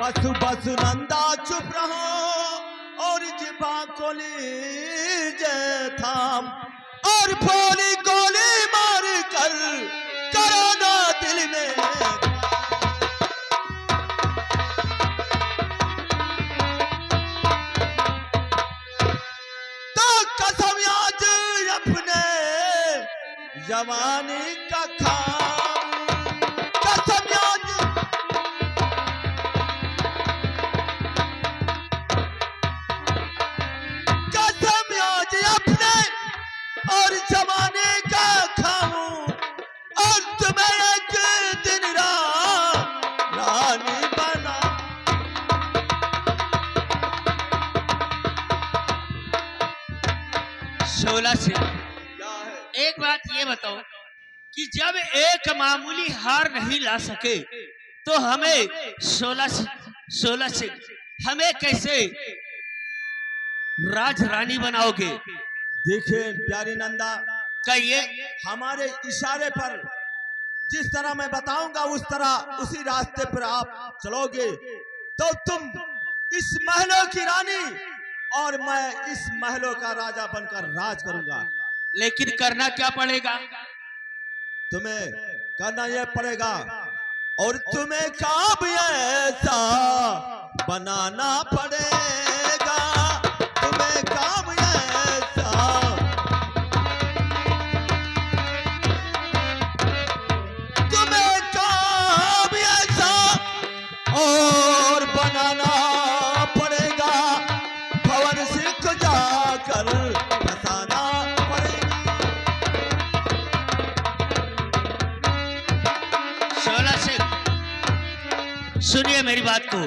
बसु बसु नंदा चुप रहो और जिबा कोली जय थाम और भोली गोली मार कर करो दिल में। तो कसम आज अपने जवानी का खाम, कसम आज अपने और जमाने का खाऊं और तुम्हें एक दिन रानी बना। शोला सिंह, क्या है? एक बात ये बताओ कि जब एक मामूली हार नहीं ला सके तो हमें शोला सिंह हमें कैसे राजरानी बनाओगे? देखिए प्यारी नंदा, कहिए। हमारे इशारे पर जिस तरह मैं बताऊंगा उस तरह उसी रास्ते पर आप चलोगे तो तुम इस महलों की रानी और मैं इस महलों का राजा बनकर राज करूंगा। लेकिन करना क्या पड़ेगा? तुम्हें करना यह पड़ेगा और तुम्हें काम ऐसा बनाना पड़ेगा, तुम्हें काम ऐसा, तुम्हें काम ऐसा और बनाना पड़ेगा, भवन सिंह को जाकर फंसाना पड़ेगा। शोला सिंह सुनिए मेरी बात को।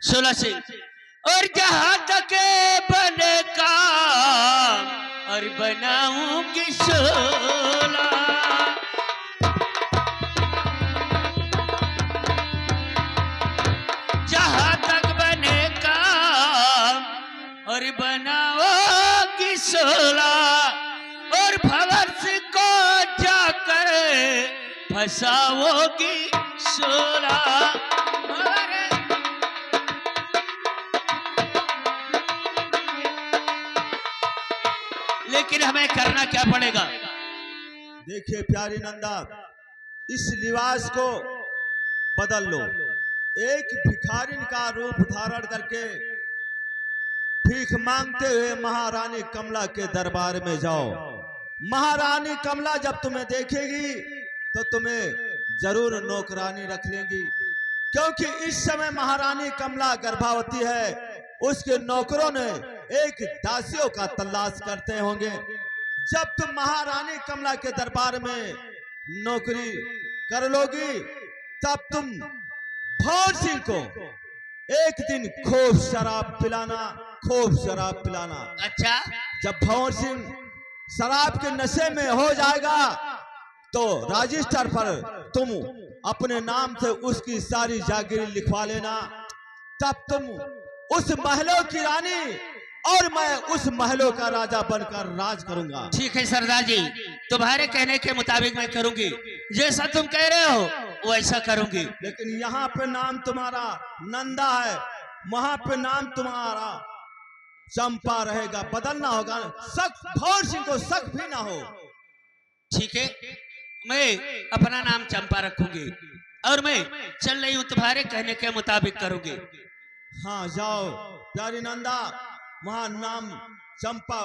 शोला सिंह, और जहां तक बने काम और बनाऊंगी शोला, जहां तक बने काम और बनाओगी शोला, और भंवर सिंह को जाकर फंसाओगी शोला। लेकिन हमें करना क्या पड़ेगा? देखिए प्यारी नंदा, इस लिबास को बदल लो, एक भिखारिन का रूप धारण करके भीख मांगते हुए महारानी कमला के दरबार में जाओ। महारानी कमला जब तुम्हें देखेगी तो तुम्हें जरूर नौकरानी रख लेंगी, क्योंकि इस समय महारानी कमला गर्भवती है। उसके नौकरों ने एक दासियों का तलाश करते होंगे। जब तुम महारानी कमला के दरबार में नौकरी कर लोगी तब तुम भंवर सिंह को एक दिन खूब शराब पिलाना, खूब शराब पिलाना। अच्छा, जब भंवर सिंह शराब के नशे में हो जाएगा तो रजिस्टर पर तुम अपने नाम से उसकी सारी जागीर लिखवा लेना। तब तुम उस महलों की रानी और मैं उस महलों का राजा बनकर राज करूंगा। ठीक है सरदार जी, तुम्हारे कहने के मुताबिक मैं करूंगी, जैसा तुम कह रहे हो वैसा करूंगी। लेकिन यहाँ पे नाम तुम्हारा नंदा है, वहां पे नाम तुम्हारा चंपा रहेगा, बदलना होगा। शक भंवर सिंह को शक भी ना हो। ठीक है, मैं अपना नाम चंपा रखूंगी और मैं चल रही हूँ, तुम्हारे कहने के मुताबिक करूंगी। हाँ जाओ प्यारी नंदा, वहां नाम चंपा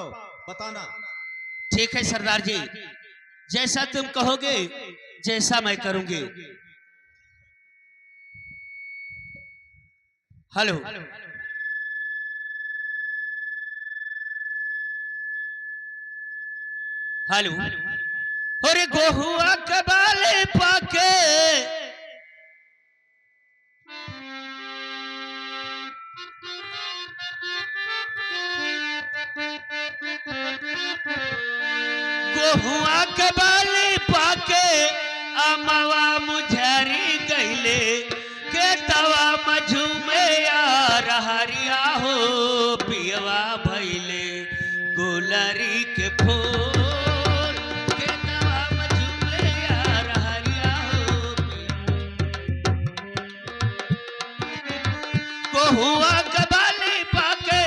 बताना। ठीक है सरदार जी, जैसा तुम कहोगे जैसा मैं करूंगी। हेलो, हेलो, अरे गोहुआ कबाले पाके गोहुआ कबाले पाके अमवा मुझारी गईले के तवा मझू में यार हरिया हो पियवा भैले गुलरी के फूल के तवा मझू में यार हरिया हो। हुआ कबाली पाके,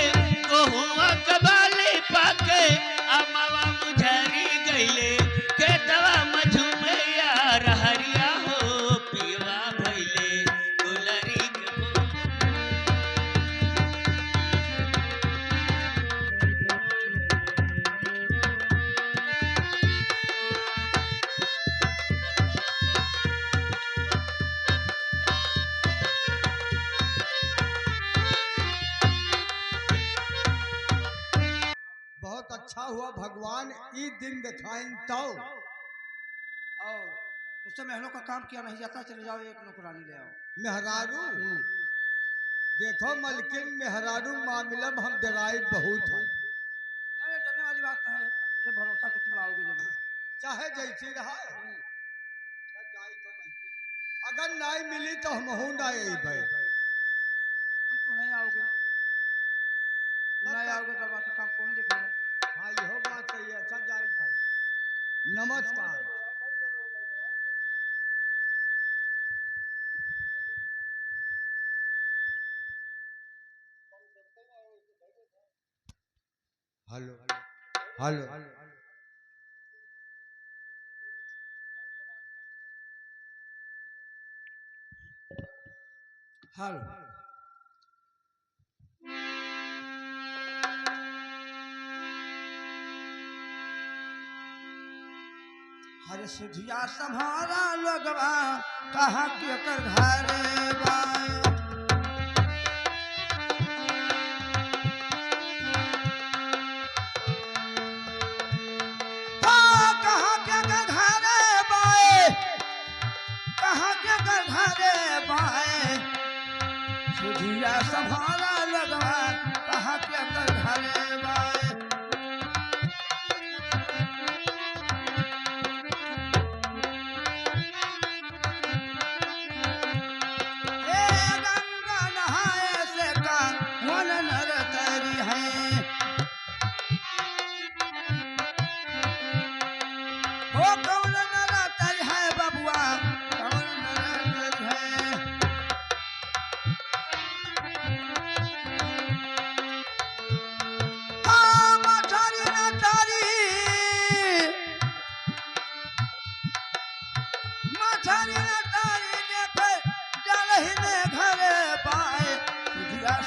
को हुआ कबाली पाके, अमवा मुझरी गईले के दवा मझुमैया रहरिया हो पीवा भइले गुलरी के बहुत अच्छा हुआ भगवान ई दिन दिखाएं तो। और उससे महलों का काम किया नहीं जाता, चले जाओ एक नौकरानी ले आओ। मेहरारू देखो मलकिन मेहरारू मामला में हम डराए बहुत है। नहीं डरने वाली बात है, मुझे भरोसा कि तुम आओगे जरूर। चाहे जैसी रहा अगर नहीं मिली तो हम हूं ना यही भाई। तुम क्यों नहीं आओगे? तुम नहीं आओगे तो बात का काम कौन देखेगा? हाँ यहो बात सही है। अच्छा जाई था। नमस्कार। Hello hello hello. हरे सुधिया संभारा लगवा कहा के कर घरे बाए। कहा के कर घरे बाए, कहा के कर घरे बाए। सुधिया संभारा लगवा कहा के कर घरे बाए।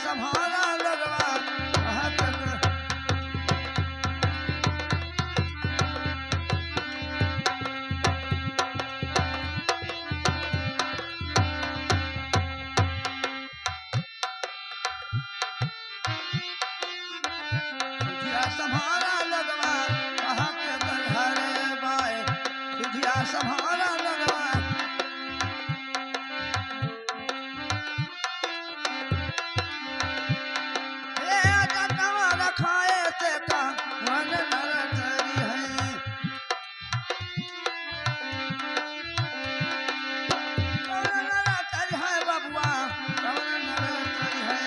संभाला लगवा कहा के कर। सुधिया संभाला लगवा कहा के कर घरे बाए। सुधिया संभाला लगवा खाए से का मन नर तरी है। कौन नर तरी है बबुआ, कौन नर तरी है।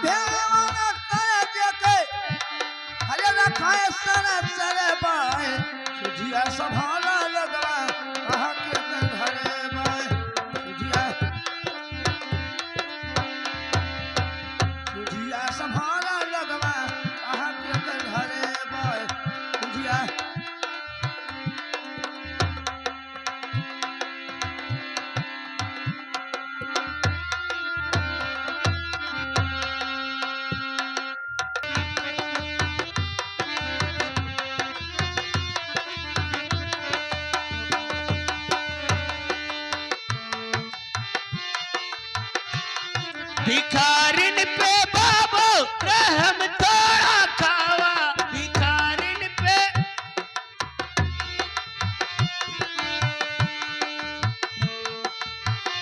भेवाना तरे देखे हरे रखाए सरे सरे बाए। सुधिया संभाला लगवा कहा के कर घरे बाए। सुधिया संभाला लगवा कहा के कर घरे बाए। सुधिया भिखारिन पे बाबू रहम थोड़ा खावा, भिखारिन पे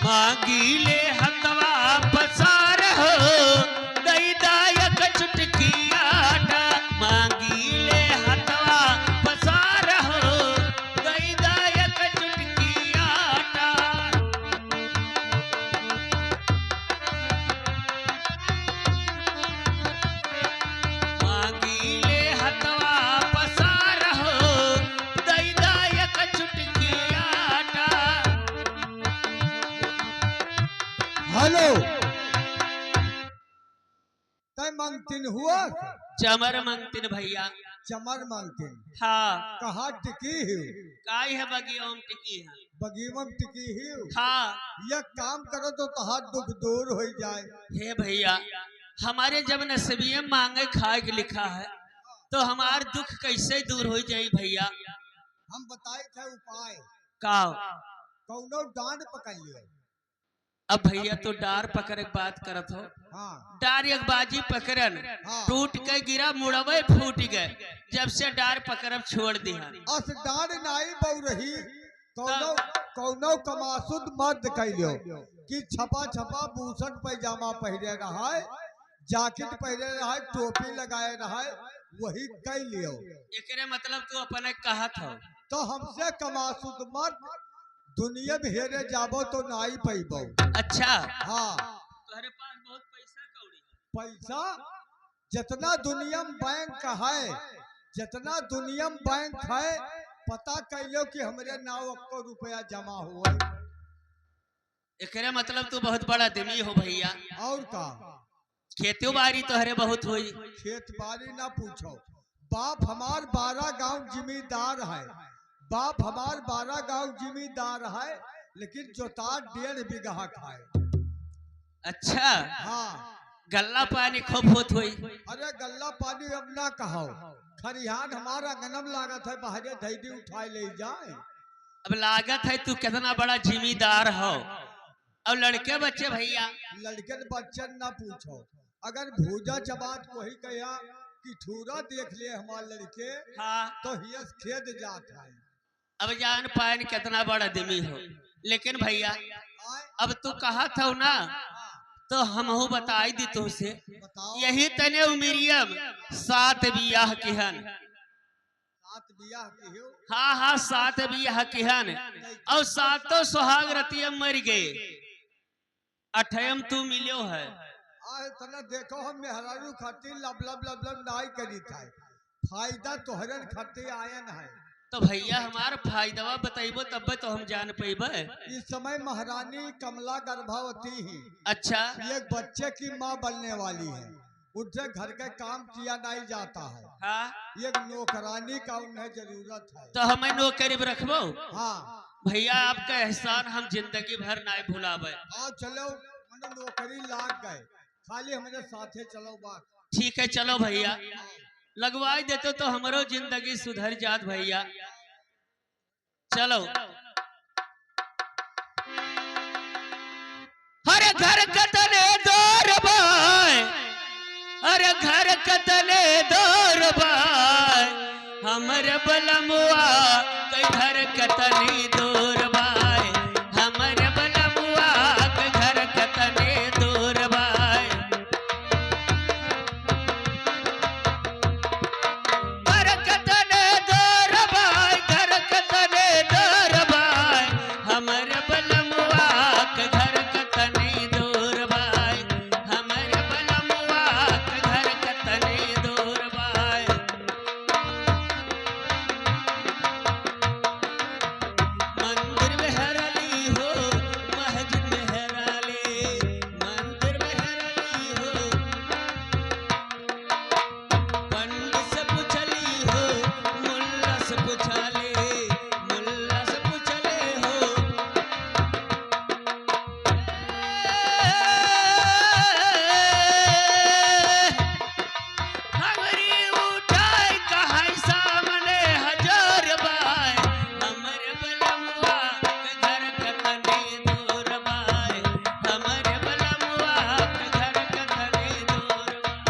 मांगी ले हथवा पसार हो दई दायक चुटकी आटा। मांगी ले हथवा पसार हो दई दायक चुटकी आटा। मांगीले हथवा पसार हो दई दायक चुटकी आटा। हुआ? चमर मंगतिन भैया। चमर मांगते हाँ कहाँ टिकी ही? काई है बगियों में टिकी है। बगीमम टिकी ही? हाँ यह काम करो तो तहार दुख दूर हो जाए। हे भैया, हमारे जब नसीबिये मांगे खाए के लिखा है तो हमार दुख कैसे दूर हो जाई भैया। हम बताए थे उपाय, का कौनो डांड पकड़ लियो। अब भैया तो डार पकड़ के बात करत हो। हाँ डार एक बाजी पकड़न हाँ। टूट के गिरा, मुड़वे फूट गए। जब से डार पकड़ब छोड़ दिया। अस डांड नाई बहु रही, कौनो कौनो कमासुद मर्द कैलियो कि छपा छपा बूसट पैजामा पहने रहा है, जैकेट पहने रहा है, टोपी लगाए रहा है, वही कैलियो। एकरे मतलब तू अपने कहत हो। तो हमसे कमासुद मर्द दुनिया में हेरे जाबो तो नाई पैबो। अच्छा हाँ तुम्हारे पास बहुत पैसा कौड़ी है। पैसा जितना दुनिया में बैंक है, जितना दुनिया में बैंक है, पता कैलो कि हमरे 9 रुपया जमा हुआ। एकरे मतलब तू बहुत बड़ा आदमी हो भैया। और का खेती बाड़ी तो हरे बहुत हुई। खेत बाड़ी ना पूछो। बाप हमार 12 गांव जिम्मेदार है, बाप हमार 12 गांव जिम्मेदार है, लेकिन जोतार 1.5 बीघा खाए। अच्छा हाँ गल्ला पानी खूब होत हुई। अरे गल्ला पानी अब ना कहो, खरिहान हमारा गनम लागत है, बाहरे धैदी उठाए ले जाए। अब लागत है तू कितना बड़ा जिम्मेदार हो। अब लड़के बच्चे भैया, लड़कन बच्चन ना पूछो। अगर भूजा चबात वही कहा कि ठूरा देख ले हमारे लड़के, हाँ तो हियस खेद जात है। अब जान पान कितना बड़ा आदमी हो। लेकिन भैया आए अब तू कहा था ना, तो हमहू बताई दी तुझसे। बताओ। यही तने उमिरियम 7 बियाह किहन। 7 बियाह की हो? हाँ हाँ 7 बियाह किहन और 7 सुहाग रतियम मर गए। 8 तू मिलो है। आए तना देखो हम मेहरारू खातिर लब लब लब लब नाई करी था, फायदा तोहरन खातिर आयन है। तो भैया हमारा फायदा बताइबो तब तो हम जान पेबे। इस समय महारानी कमला गर्भवती ही, अच्छा एक बच्चे की माँ बनने वाली है। उनसे घर का काम किया नहीं जाता है, हाँ एक नौकरानी का उन्हें जरूरत है। तो हमें नौकरी में रखबो। हाँ भैया आपका एहसान हम जिंदगी भर ना भुलावे। आओ चलो, मैंने नौकरी लाग गए, खाली हमारे साथे चलो बात। ठीक है चलो भैया, लगवाई देते तो हमारो जिंदगी सुधर जात भैया। चलो हरे घर कतने दौर बाय, अरे घर कतने दौर बाय, हमरे बलमुआ के घर कतनी दूर बाय, हमरे बलमुआ के घर कतने दूर बाय। घर कतने दूर बाय, घर कतने दूर बाय, हमरे बलमुआ के घर कतनी दूर बाय, हमरे बलमुआ के घर कतनी दूर बाय। मंदिर में हरली हो, मस्जिद में हराले, मंदिर में हरली हो, पंडित से पूछली हो, मुल्ला से पूछले, मुल्ला से पूछले हो। हमरी उठाई कहाई सामने 1000 बाय, हमरे बलमुआ के घर कतनी दूर बाय, हमरे बलमुआ के घर कतनी दूर बाय।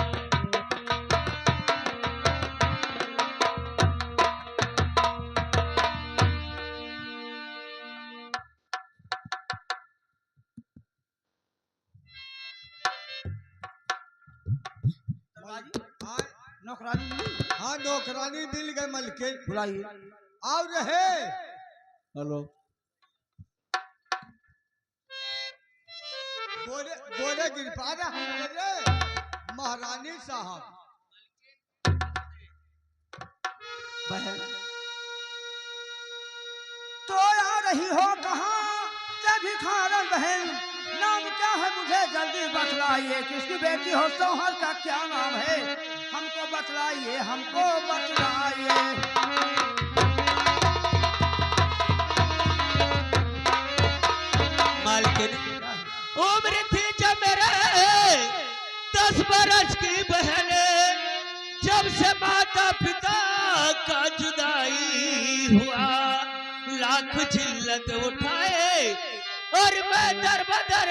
हाँ नौकरानी मिली? हाँ नौकरानी मिल गए मलकिन। बुलाइए। आओ रहे हेलो। बोले बोले गिरपारा हमारे महारानी साहब। बहन तो आ रही हो कहाँ? क्या भिखारन बहन, नाम क्या है मुझे जल्दी बतलाइए, किसकी बेटी हो सोहर का क्या नाम है, हमको बतलाइए, हमको बतलाइए। मालकिन उम्र थी जब मेरे 10 बरस की बहन, जब से माता पिता का जुदाई हुआ, लाख जिल्लत उठाए और मैं दर बदर,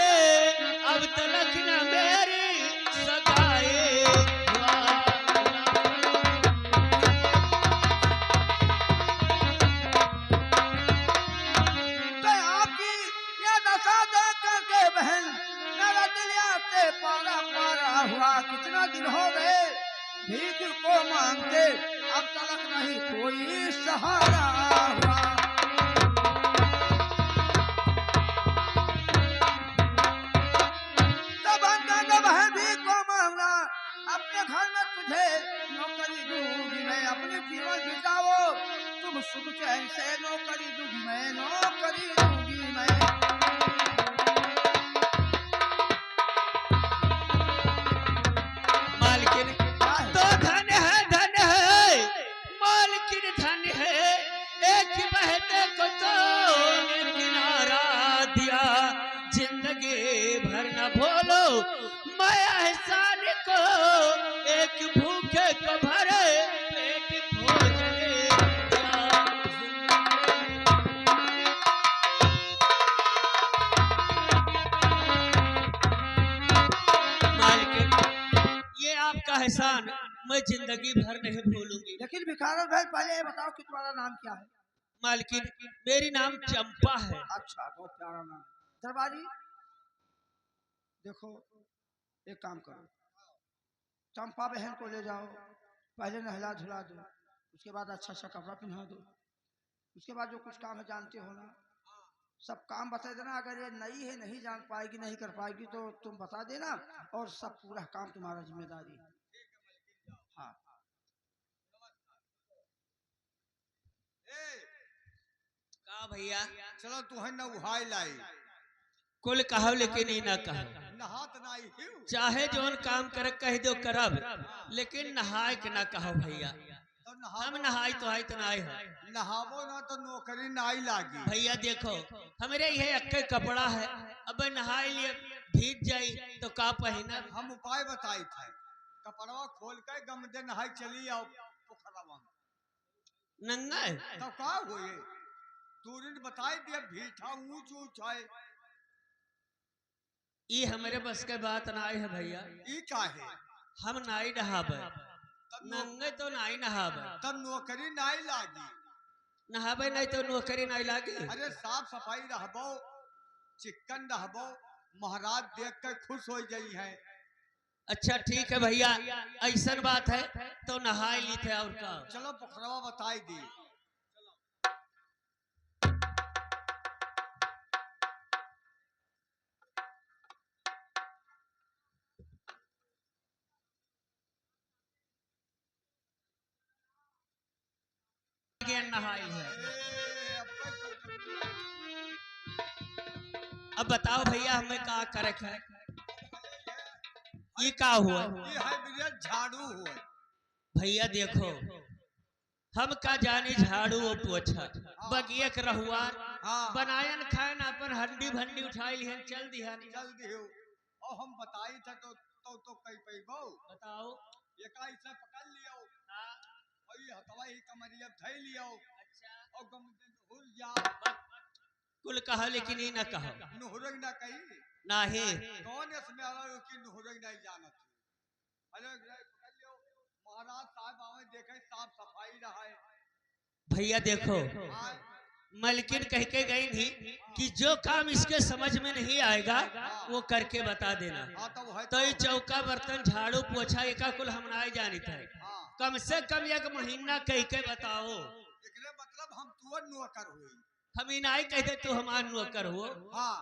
अब तलक न मेरी सगाई हुआ। तो आपकी ये दशा देख करके बहन मेरा दिल से पारा पारा हुआ। कितना दिन हो गए भीख को मांगते, अब तक नहीं कोई सहारा हुआ। तब बहन भीख को मांगना, अपने घर में तुझे नौकरी दूंगी मैं, अपने जीवन बिताओ तुम सुख चैन से, नौकरी दूंगी मैं, नौकरी दूंगी मैं। मालकिन तो धन है मालकिन धन है, एक बहते को तो किनारा दिया, जिंदगी भर न भूलो मैं एहसान को, एक भूखे को भरे पेट भोजन दिया। मालकिन ये आपका एहसान मैं जिंदगी भर नहीं भूलूंगी। लेकिन भिखारन भाई पहले ये बताओ कि तुम्हारा नाम क्या है? मालकिन मेरी नाम चंपा है। अच्छा, बहुत प्यारा नाम। दरबारी देखो, एक काम करो, चंपा बहन को ले जाओ, पहले नहला धुला दो, उसके बाद अच्छा सा कपड़ा पहना दो, उसके बाद जो कुछ काम है जानते हो ना, सब काम बता देना। अगर ये नई है, नहीं जान पाएगी, नहीं कर पाएगी तो तुम बता देना, और सब पूरा काम तुम्हारा जिम्मेदारी है। हाँ का भैया चलो तुहे न उहाई लाई, कुल कहो लेकिन ही ना कहो, नहात नाई हिउ। चाहे जोन काम कर कह दो करब, लेकिन नहाए के ना कहो भैया। तो हम नहाई तो आई तो नाई है नहाबो ना तो नौकरी नाई लागी। भैया। देखो हमारे ये अक्के कपड़ा है, अब नहाए लिए भीग जाई तो का पहना। हम उपाय बताई थे, कपड़वा खोल के गमदे नहाई चली आओ पोखरवा में। नंगा है तब का होए, तूने बताई दिया भीठा ऊंच ऊंच है। ये हमारे बस के बात नाई है भैया। ई का है? हम नाई नहाबे, नंगे तो नाई नहाबे। तब नौकरी नाई लागी। नहाबे नहीं तो नौकरी नहीं लागे। अरे साफ सफाई रहबो, चिकन रहबो, महाराज देख कर खुश हो जाई है। अच्छा ठीक है भैया, ऐसा बात है तो नहाई ली थे और का। चलो पोखरवा बताई दी। नहाई है। अब बताओ भैया हमें का करे है? ये का हुआ? ये है मेरे झाड़ू हुआ। भैया देखो हम का जाने झाड़ू और पोछा, बगिए के रहुआ हाँ बनायन खान अपन हंडी भंडी उठाई लिहन चल दिहन। जल्दी हो। और हम बताई था तो कई पैबो। बताओ ये का ऐसा पकड़ लियो, और ये हथवा ही कमरिया धई लियो, और गमदे हुल जा। कुल कहा लेकिन ये ना कहो। नुहरग ना कही ना है कौन इसमें अलग की नुहरग नहीं जानत। अरे पकड़ लियो, महाराज साहब आवे देखे साफ सफाई रहा है। भैया देखो हाँ, मलकिन कह के गई थी कि जो काम इसके समझ में नहीं आएगा वो करके बता देना। हाँ तो है तो ये चौका बर्तन झाड़ू पोछा एका कुल हम ना जानी थे। हाँ, कम से कम एक महीना कह के बताओ। एकरे मतलब हम तुअर नौकर हुई। हम ही नहीं कहते तू हमार नौकर हो, हाँ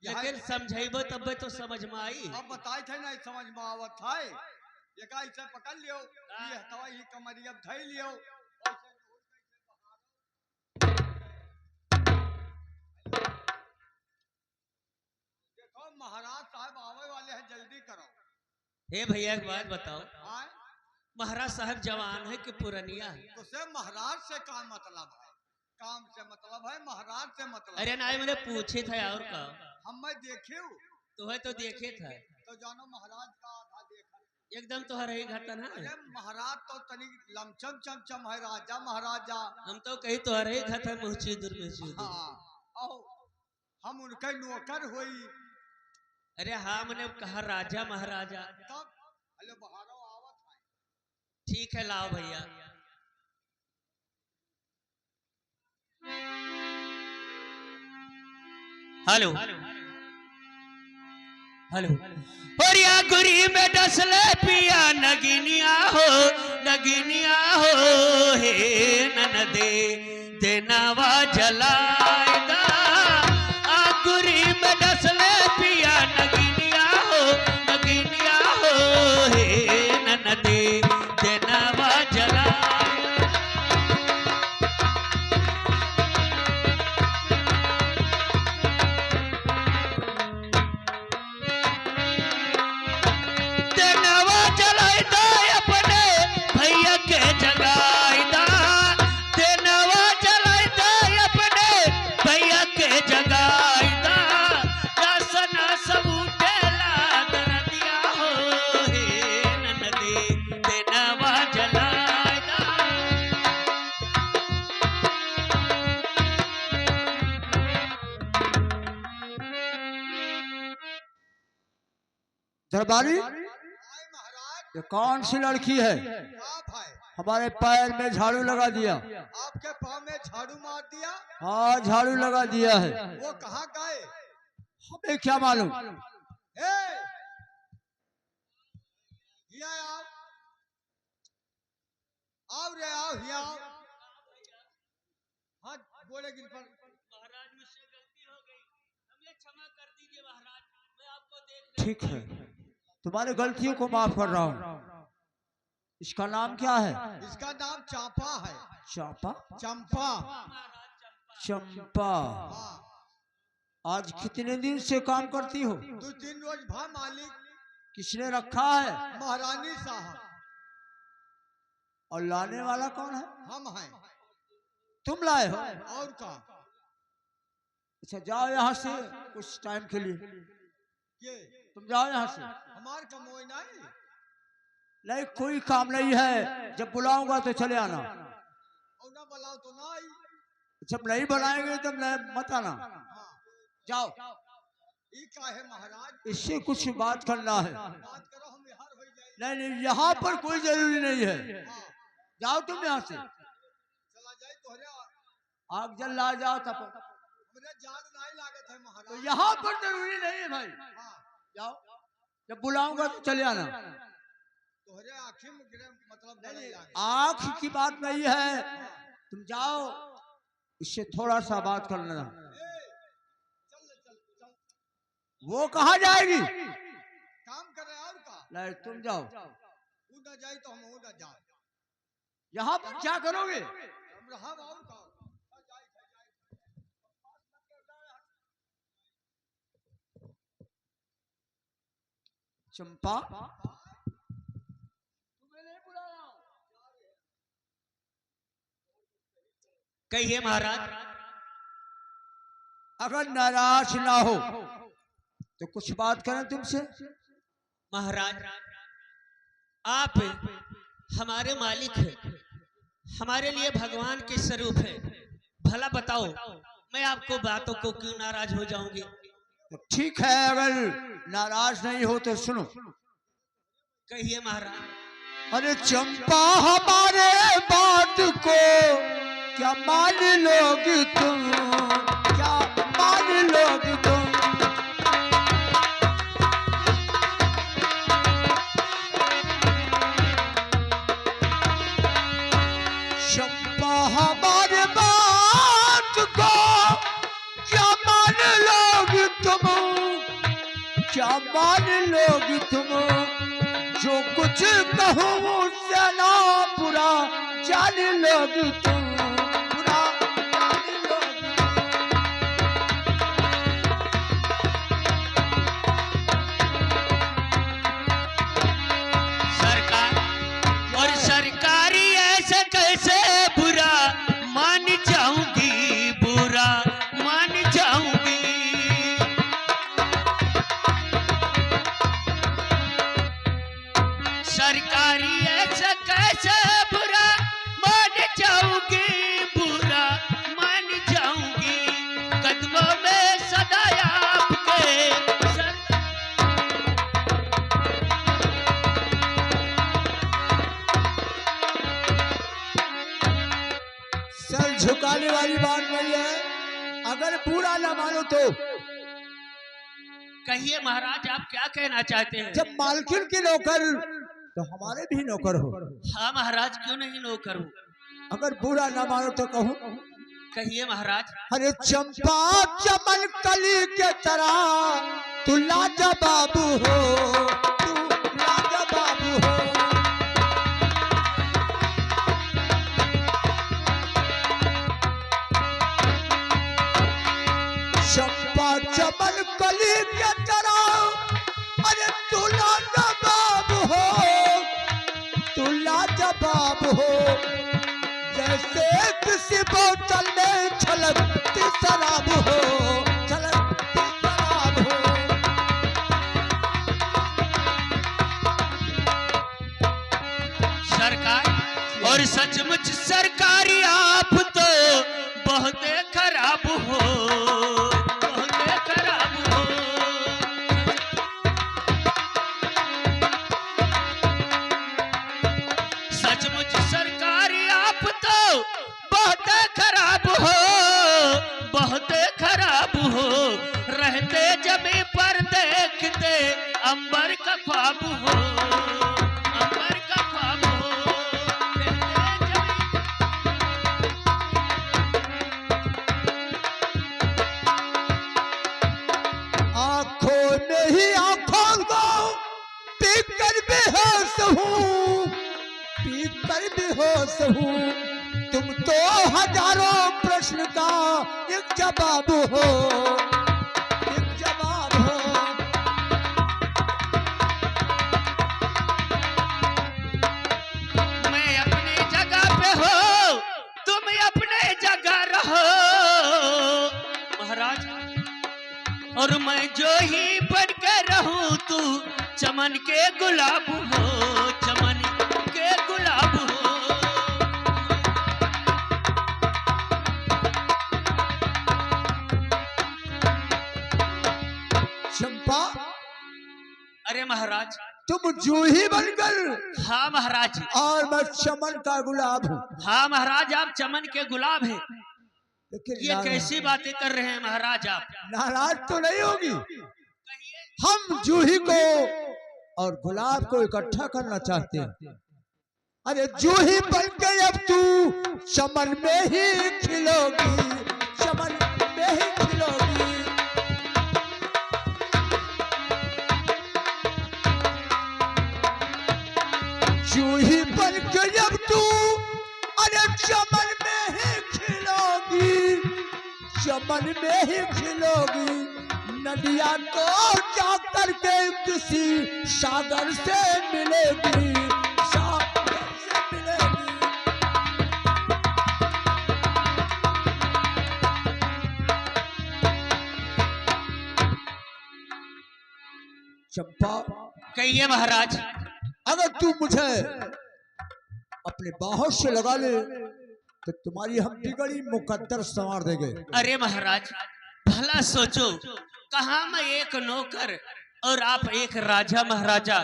लेकिन समझेबो तब तो समझ में आई। अब बताई थे नहीं समझ में आवत है। ये का ऐसा पकड़ लियो, ये हथवा ही कमरिया धई लियो, देखो महाराज साहब आवे वाले हैं, जल्दी करो। हे भैया एक बात बताओ, आए महाराज साहब जवान है कि पुरनिया है? तो से महाराज से का मतलब है? काम से मतलब है, महाराज से मतलब अरे नहीं, मैंने पूछे थे और का हम मैं देखे हूँ तुम्हें तो देखे था, तो जानो महाराज का आधा देखा। एकदम तो रही घटन है। अरे महाराज तो तनी लमचम चमचम है, राजा महाराजा। हम तो कहीं तो रही घटन मुँची दूर में। हाँ आओ हम उनके नौकर हुई। अरे हाँ, मैंने कहा राजा महाराजा। तब हेलो बहारो आवत है। ठीक है लाओ भैया। Hello hello. होरिया गुरी में डसले पिया नगिनिया हो हे ननदे देनावा जलाइदा। आ गुरी में डसले पिया नगिनिया हो हे ननदे देनावा जला। दरबारी ये कौन सी लड़की है? हमारे पैर में झाड़ू लगा दिया। आपके पाँव में झाड़ू मार दिया? हाँ झाड़ू लगा दिया है। वो कहाँ गए? हमें क्या मालूम। आओ रे आओ हिया आओ। हाँ बोले गिन पर। महाराज मुझसे गलती हो गई, हमें क्षमा कर दीजिए महाराज, मैं आपको देख। ठीक है, तुम्हारी गलतियों को माफ कर रहा हूँ। इसका नाम क्या है? इसका नाम चांपा है। चांपा? चंपा। चंपा। हाँ। आज कितने दिन से काम करती हो? 2-3 रोज भा मालिक। किसने रखा है? महारानी साहब। और लाने वाला कौन है? हम हैं। तुम लाए हो? और का? अच्छा जाओ यहाँ से कुछ टाइम के लिए। ये तुम जाओ यहाँ से। हमार कमोई नहीं। नहीं कोई काम नहीं है, जब बुलाऊंगा तो चले आना। और ना बुलाओ तो ना आई। जब नहीं बुलाएंगे तब मत आना। हाँ। जाओ। ये क्या है महाराज? इससे कुछ बात करना है। बात करो, हम यहाँ हो जाए। नहीं यहाँ पर कोई जरूरी नहीं है। हाँ। जाओ तुम यहाँ से। चला जाए तो आग जल ला जाओ तब। हमने जान नहीं लागत है महाराज। तो यहाँ पर जरूरी नहीं है भाई। हाँ। जाओ, जब बुलाऊंगा तो चले आना। तोहरे आँखें में गिरे मतलब नहीं लागे। आँख की बात नहीं है, तुम जाओ, इससे थोड़ा सा बात कर लेना। वो कहाँ जाएगी? काम कर रहे और का? नहीं तुम जाओ। वो न जाए तो हम वो न जाए। यहाँ पर क्या करोगे? हम रहा और का? चंपा कहिए महाराज। अगर नाराज ना हो तो कुछ बात करें तुमसे। महाराज आप हमारे मालिक हैं, हमारे लिए भगवान के स्वरूप है, भला बताओ मैं आपको बातों को क्यों नाराज हो जाऊंगी? तो ठीक है, अगर नाराज नहीं हो तो सुनो। कहिए महाराज। अरे चंपा हमारे बात को क्या मान लोगे तुम? क्या मान लोगे तुम? चंपा हमारे बात को क्या मान लोगे तुम? क्या मान लोगे तुम? जो कुछ कहूँ उससे ना बुरा जान लोगे तुम। बुरा जान लोगे तुम। सरकारी ऐसे कैसे बुरा मान जाऊंगी, बुरा मान जाऊंगी। सरकारी ऐसे कैसे बुरा मान जाऊंगी, बुरा मान जाऊंगी। कदमों में सदा आपके सर झुकाने वाली बात नहीं है, अगर पूरा न मानो तो। कहिए महाराज, आप क्या कहना चाहते हैं? जब मालकिन के नौकर तो हमारे भी नौकर हो। हाँ महाराज, क्यों नहीं नौकर हूँ। अगर बुरा न मानो तो कहूँ। कहिए महाराज। अरे चंपा चमन कली के तरह तू लाजवाब हो, तू लाजवाब हो। चंपा चमन कली के तरह अरे तू लाजवाब हो, तू लाजवाब हो। जैसे किसी बोतल में छलकती शराब हो, छलकती शराब हो। सरकार और सचमुच सरकारी आप तो बहुत खराब हो, बहुत खराब हो। सचमुच सरकारी आप तो बहुत खराब हो, बहुत खराब हो। रहते जमी पर देखते अंबर का ख्वाब हो, अंबर का ख्वाब हो। रहते जमी आंखों में ही आंखों को पीकर बेहोश हूँ, पीकर बेहोश हूँ। तुम तो हजारों प्रश्न का एक जवाब हो, एक जवाब हो। मैं अपनी जगह पे हो, तुम अपने जगह रहो महाराज। और मैं जो ही बन के रहूं, तू चमन के गुलाब हो, चमन के गुलाब हो। चंपा अरे महाराज। तुम जूही बनकर हाँ महाराज। और मैं चमन का गुलाब हूँ। हाँ महाराज, आप चमन के गुलाब हैं। लेकिन ये कैसी बातें कर रहे हैं महाराज आप? नाराज तो नहीं होगी? हम जूही को और गुलाब को इकट्ठा करना चाहते हैं। अरे जूही बनके अब तू चमन में ही खिलोगी, चमन में ही खिलोगी। जूही बनके अब तू अरे चमन में ही खिलोगी, चमन में ही खिलोगी। नदिया को जा करके किसी सागर से मिलेगी, सागर से मिलेगी। चंपा कहिए महाराज। अगर तू मुझे अपने बाहों से लगा ले तो तुम्हारी हम बिगड़ी मुकद्दर संवार देंगे। अरे महाराज, भला सोचो, कहाँ मैं एक नौकर और आप एक राजा महाराजा।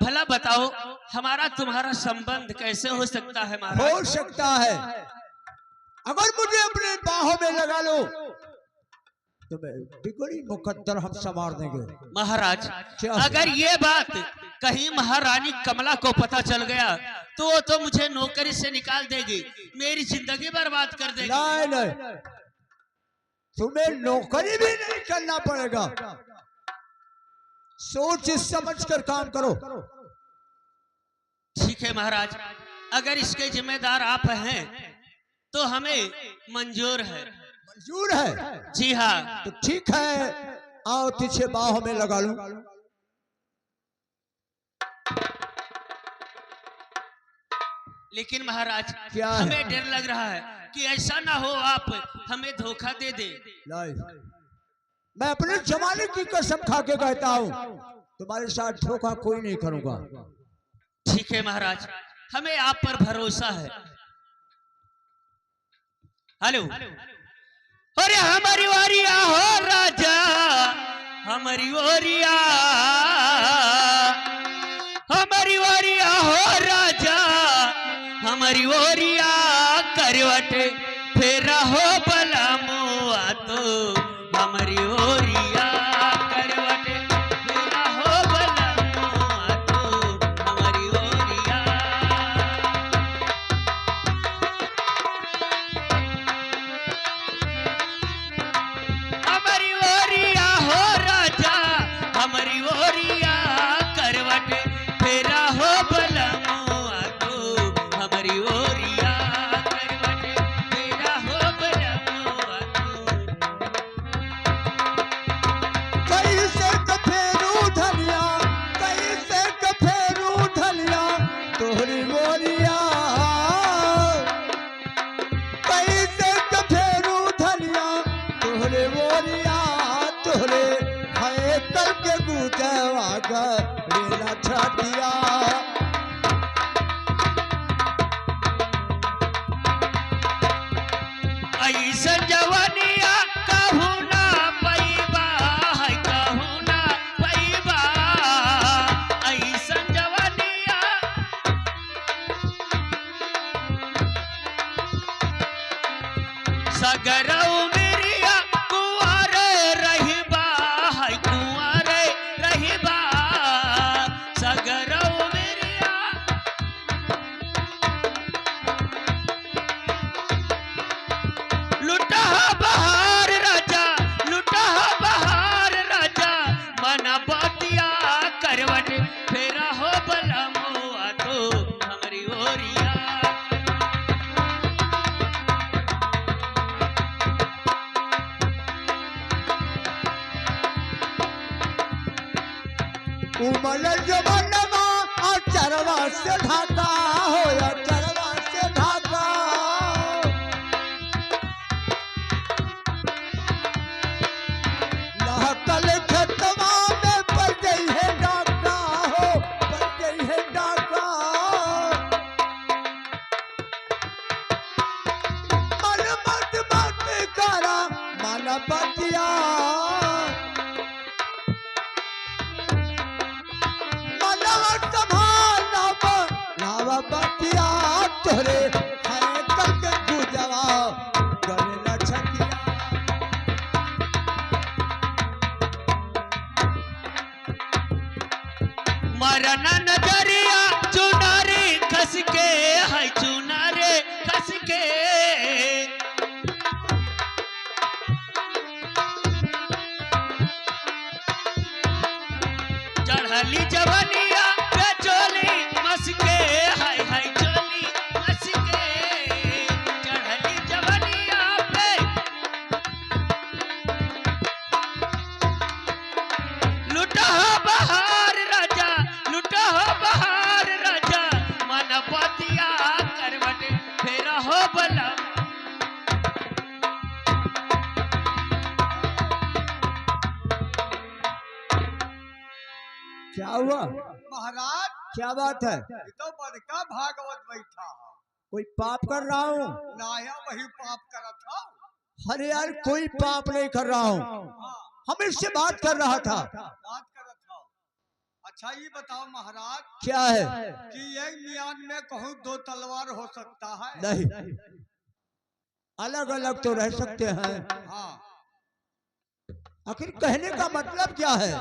भला बताओ, हमारा तुम्हारा संबंध कैसे हो सकता है महाराज? हो सकता है। अगर मुझे अपने बाहों में लगा लो तो मैं बिगड़ी मुकद्दर हम संवार देंगे। महाराज, क्या? अगर ये बात कहीं महारानी कमला को पता चल गया तो वो तो मुझे नौकरी से निकाल देगी, मेरी जिंदगी बर्बाद कर देगी। नहीं नहीं, तुम्हें नौकरी भी नहीं करना पड़ेगा। सोच समझ कर काम करो। ठीक है महाराज, अगर इसके जिम्मेदार आप हैं तो हमें मंजूर है। मंजूर है? जी हाँ। तो ठीक है, आओ पीछे बाहों में लगा लो। लेकिन महाराज क्या है? हमें डर लग रहा है कि ऐसा ना हो आप हमें धोखा दे दे। मैं अपने जमाने की कसम खा के कहता हूँ तुम्हारे साथ धोखा कोई नहीं करूंगा। ठीक है महाराज, हमें आप पर भरोसा है। हेलो, अरे हमारी वारिया हो राजा, हमारी ओरिया, हमारी वारिया हो राजा, हमारी ओरिया करवट फेरा हो भला मुआ तो हमारी ओरिया करवट फेरा हो भला मुआ तो हमारी ओरिया। हमारी ओरिया हो राजा, हमारी ओरिया करवट फेरा हो भला मुआ तो हमारी ओरिया करवट फेरा हो भला मुआ तो। कैसे कफेरू धनिया, कैसे कफेरू धनिया तोहरी मोरिया, कैसे कफेरू धनिया तोहरे मोरिया, तोहरे है करके गुजवा रेला छातिया। ऐसा जवानिया कहू ना पैबा है, कहू ना पैबा ऐसा जवानिया। सगरऊ मेरिया कुंवारे रहिबा है, कुंवारे रहिबा सगरऊ मेरिया। लुटा बहार राजा, लुटा बहार राजा, मना बतिया करवट फेरा हो भला मुआ तो हमारी ओरिया। उमल जबनमा अचरवा से ढाका हो, अचरवा से ढाका। लहकल खतवा में पड़ गई है डाका हो, पड़ गई है डाका। मन मत मत करा मन बतिया, नावा बतिया तोरे है करके गुजवा करेला छतिया। मरना नजरिया चुनारे खस के है, चुनारे खस के। चढ़ली जवनिया पे चोली मस्के हाय हाय चोली मस्के। चढ़ली जवनिया पे लुटा बहार राजा, लुटा बहार राजा, मन बतिया करवट फेरा हो भला। क्या हुआ महाराज क्या बात है? ये तो बड़का भागवत बैठा है। कोई पाप कर रहा हूँ? नाया वही पाप करा था। अरे यार कोई पाप नहीं कर रहा हूँ, हाँ, हम इससे बात कर रहा था। बात करा था। अच्छा ये बताओ महाराज क्या है? कि एक मियान में कहूँ दो तलवार हो सकता है? नहीं, अलग अलग तो रह सकते हैं। हाँ, आखिर कहने का मतलब क्या है?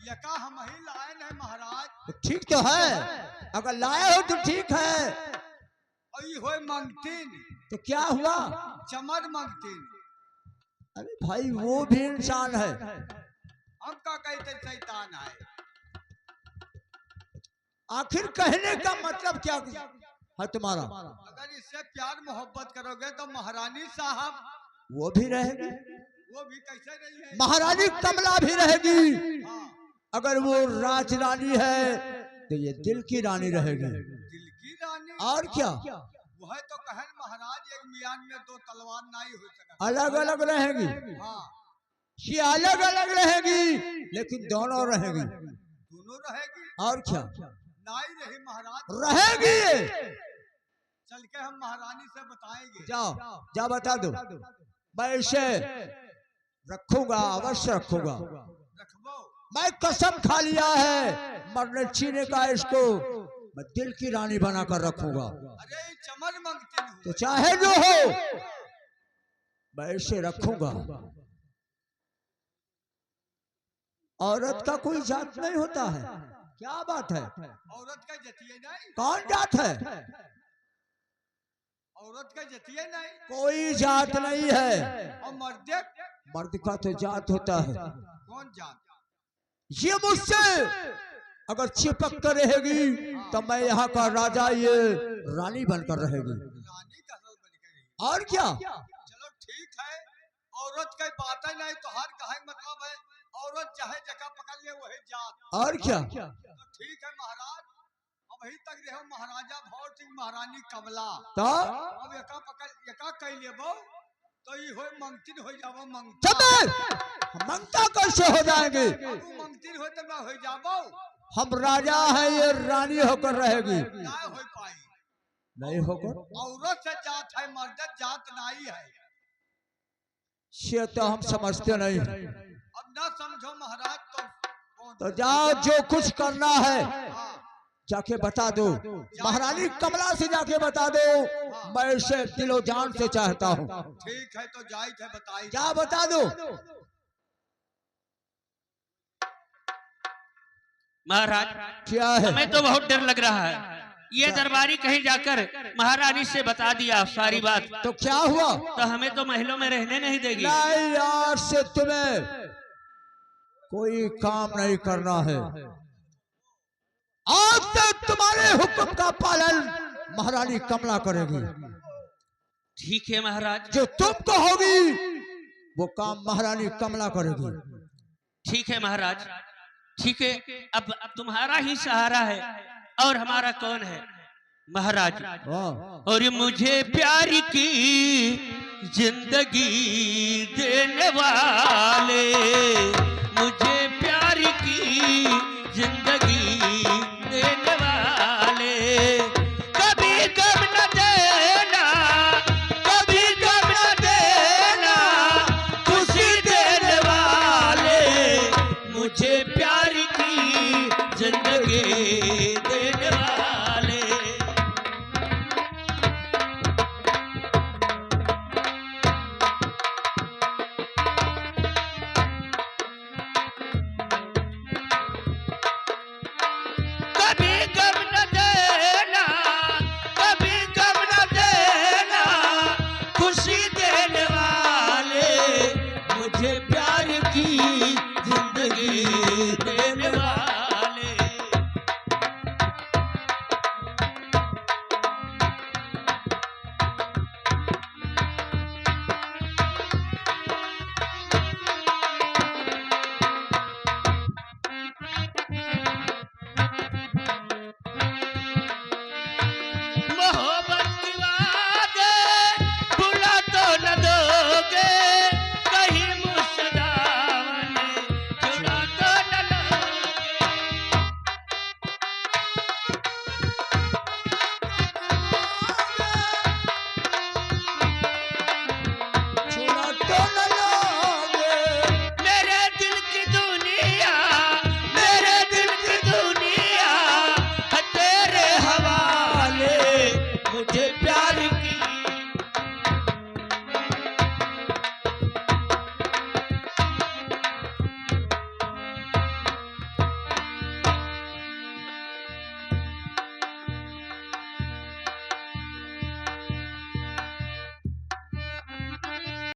यका हम ही लाए नहीं महाराज। ठीक तो है, अगर लाए हो तो ठीक है। और ये होए मंगतीन, तो क्या हुआ? चमर मंगतीन। अरे भाई वो भी इंसान है। हम का कहते शैतान है। आखिर कहने का मतलब क्या है तुम्हारा? अगर इससे प्यार मोहब्बत करोगे तो महारानी साहब वो भी रहेगी, वो भी कैसे रही है? महारानी कमला भी रहेगी। हाँ, अगर वो राज रानी है तो ये दिल की रानी रहेगी। दिल की रानी और क्या? वह तो कहन महाराज एक मियान में दो तलवार नहीं हो सकता। अलग अलग रहेगी, हाँ ये अलग अलग रहेगी लेकिन दोनों रहेगी। दोनों रहेगी और क्या? नहीं रही महाराज रहेगी। चल के हम महारानी से बताएंगे। जाओ जा बता दो, मैं इसे रखूंगा, अवश्य रखूंगा। रखबो मैं कसम खा लिया है, मरने छीने का इसको मैं दिल की रानी बनाकर रखूंगा। अरे चमन मंगती हूँ तो चाहे जो हो मैं इसे रखूंगा। औरत का कोई जात नहीं होता है, क्या बात है? औरत का जतिये नहीं, कौन जात है? औरत का जतिये नहीं कोई जात नहीं है। और मर्दे मर्द का तो जात होता है। कौन जात? ये मुझसे अगर चिपक कर रहेगी तो मैं यहाँ का राजा, ये रानी बनकर रहेगी। रानी का रंग बन गई। और क्या? चलो ठीक है, औरत का बात ही नहीं तो हर कहे मतलब है औरत चाहे जगह पकड़ ले वही जात। और क्या? तो ठीक है महाराज, अभी तक रहे महाराजा भौर सिंह महारानी कमला, तो अब एका पकड़ एका कह लेबो तो ये हो मंगतिन हो जाबो। मंगता चुप, मंगता कैसे हो जाएंगे? अब वो मंगतिन हो तो मैं हो जाबो। हम राजा है, ये रानी होकर रहेगी। ना हो पाई, नहीं होकर औरत से जात है, मर्द जात नहीं है। ये तो हम समझते नहीं। अब ना समझो महाराज तो जाओ, जो कुछ करना है हाँ, जाके बता दो, महारानी कमला से जाके बता दो। मैं इसे दिलो जान से चाहता हूँ। ठीक है तो जायज है बताई। क्या बता दो? महाराज क्या है? हमें तो बहुत डर लग रहा है। ये दरबारी कहीं जाकर महारानी से बता दिया सारी बात तो क्या हुआ? तो हमें तो महलों में रहने नहीं देगी। नहीं, आज से तुम्हें कोई काम नहीं करना है। आज से तुम्हारे हुक्म का पालन महारानी कमला करेगी। ठीक है महाराज, जो तुम कहोगी वो काम महारानी कमला करेगी। ठीक है महाराज, ठीक है। अब तुम्हारा ही सहारा है और हमारा कौन है महाराज? और मुझे प्यार की जिंदगी देने वाले, मुझे प्यार की जिंदगी देने वाले, कभी गम न देना, कभी गम न देना, खुशी देने वाले, मुझे प्यार की जिंदगी देने वाले। कभी गम न देना, कभी गम न देना, खुशी देने वाले, मुझे प्यार की जिंदगी देने वाले। मोहब्बत की वादे भुला तो न दोगे, कहीं मुझसे दामन छुड़ा तो न लोगे। छोड़ा तो न लोगे। मेरे दिल की दुनिया, मेरे दिल की दुनिया है तेरे हवाले, मुझे प्यार की।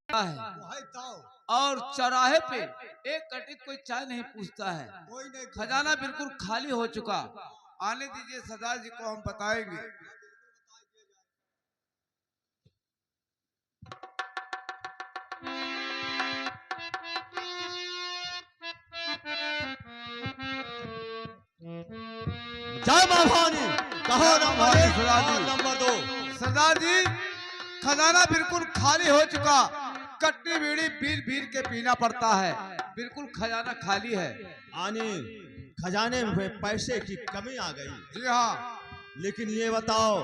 वही तो और चौराहे पे एक कटिक कोई चाय नहीं पूछता है। कोई नहीं खजाना बिल्कुल खाली हो चुका। आने दीजिए, सरदार जी को हम बताएंगे। जय मां भवानी। कहो नंबर एक सरदार और जी। नंबर 2। सरदार जी, खजाना बिल्कुल खाली हो चुका। कट्टी बीड़ी बीर बीर के पीना पड़ता है। बिल्कुल खजाना खाली है। यानी खजाने में पैसे की कमी आ गई। जी हाँ। लेकिन ये बताओ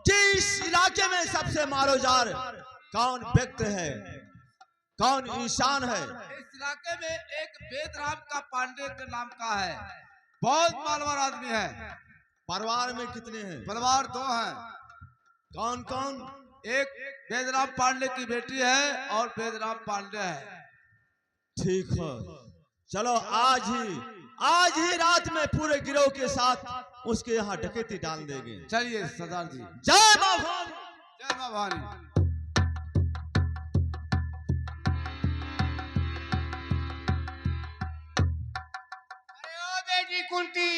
कि इस इलाके में सबसे मारोजार कौन व्यक्ति है, कौन इंसान है? इस इलाके में एक वेदराम का पांडे के नाम का है। बहुत मालवार आदमी है। परिवार में कितने हैं? परिवार 2 हैं। कौन कौन? एक वेदराम पांडे की बेटी है और वेदराम पांडे है। ठीक है, चलो आज ही रात में पूरे गिरोह के साथ उसके यहाँ डकैती डाल देंगे। चलिए सरदार जी। जय मां भवानी। जय मां भवानी। अरे ओ बेटी कुंती,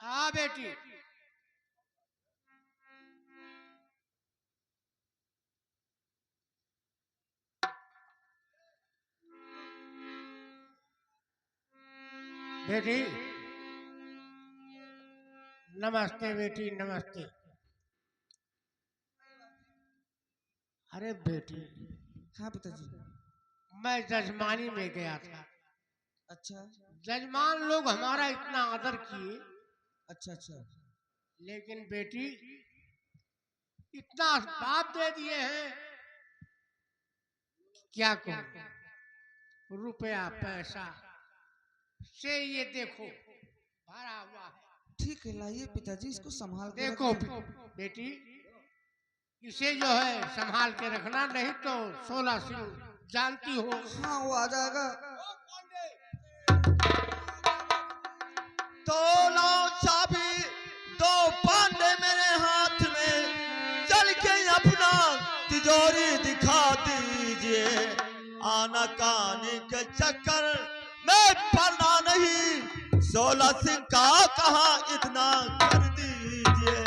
हाँ बेटी। बेटी नमस्ते, बेटी नमस्ते। अरे बेटी, हाँ पिताजी। मैं जजमानी में गया था। अच्छा जजमान लोग हमारा इतना आदर किए, अच्छा अच्छा। लेकिन बेटी इतना बाप दे दिए हैं, क्या कहूं। रुपया पैसा से ये देखो भरा हुआ है। ठीक है, लाइए पिताजी, इसको संभाल के देखो रखिए। बेटी, इसे जो है संभाल के रखना, नहीं तो 16 सिंह जानती हो। हाँ वो आ जाएगा। तो लाओ चाबी, 2 पांडे मेरे हाथ में, चल के अपना तिजोरी दिखा दीजिए। आना कानी के चक्कर में पड़ना नहीं, 16 सिंह का कहा इतना कर दीजिए।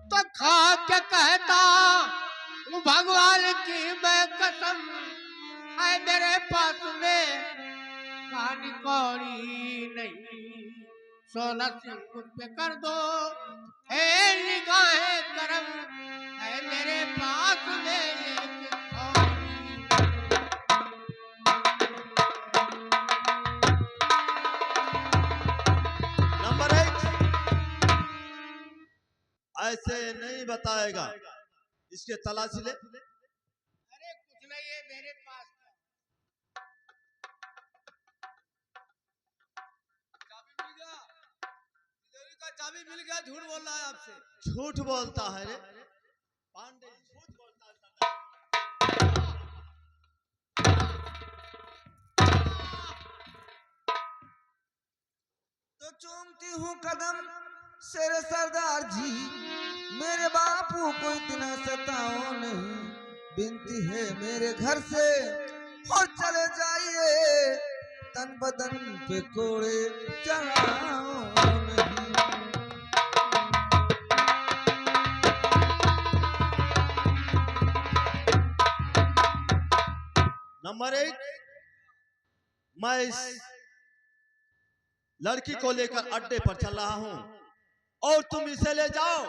तो खा के कहता हूँ भगवान की मैं कसम, है मेरे पास में कहानी कौड़ी नहीं। 16 सिंह मुझ पे कर दो हे निगाहे करम, है मेरे पास में एक कौड़ी। नंबर 1 ऐसे नहीं बताएगा, इसके तलाशी ले। अरे कुछ नहीं है मेरे पास। चाबी मिल गया। तिजोरी का चाबी मिल गया। झूठ बोल रहा है आपसे। झूठ बोलता है रे पांडे, झूठ बोलता है। तो चूमती हूँ कदम शेर सरदार जी, मेरे बापू को इतना सताओ नहीं। बिनती है मेरे घर से और चले जाइए, तन बदन पे कोड़े चढ़ाओ नहीं। नंबर 1 मैं इस लड़की को लेकर अड्डे पर चल रहा हूं और तुम इसे ले जाओ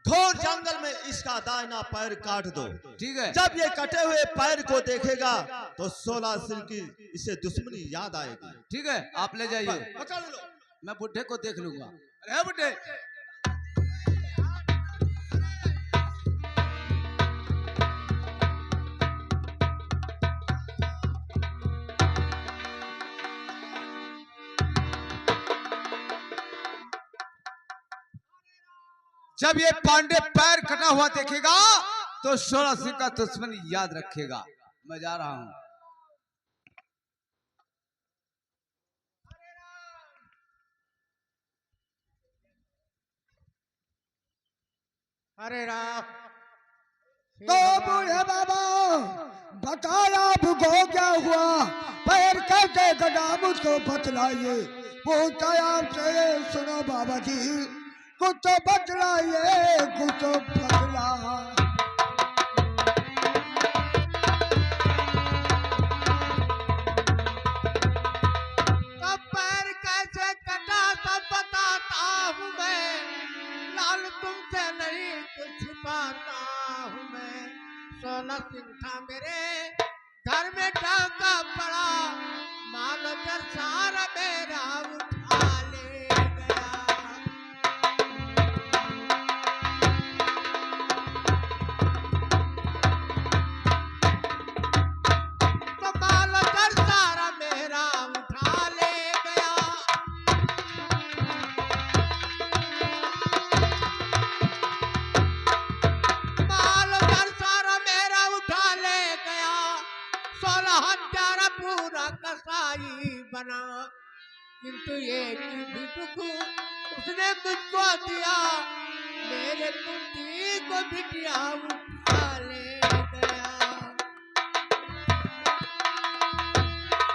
घोर जंगल में, इसका दाहिना पैर काट दो। ठीक है। जब ये कटे हुए पैर को देखेगा तो 16 सिंह की इसे दुश्मनी याद आएगी। ठीक है, आप ले जाइए। पकड़ लो। मैं बुढ़े को देख लूंगा। अरे बुढ़े, जब ये पांडे पैर कटा हुआ देखेगा तो 16 सिंह का दुश्मन याद रखेगा। मैं जा रहा हूं। अरे राम। तो बूढ़े बाबा बताया आपको क्या हुआ, पैर कैसे कटा मुझको बतलाइए। पूछता आपसे सुनो बाबा जी, कुछ तो बतलाइए, कुछ तो बतला। सिंह था मेरे घर में डाका पड़ा, माल कर सारा मेरा उठा ले गया। तो माल कर सारा मेरा उठा ले गया। माल कर सारा मेरा उठा ले गया। 16 हत्यारा पूरा कसाई बना, किंतु एक भी दुख उसने मुझको दिया, मेरे कुंती को बिटिया उठा ले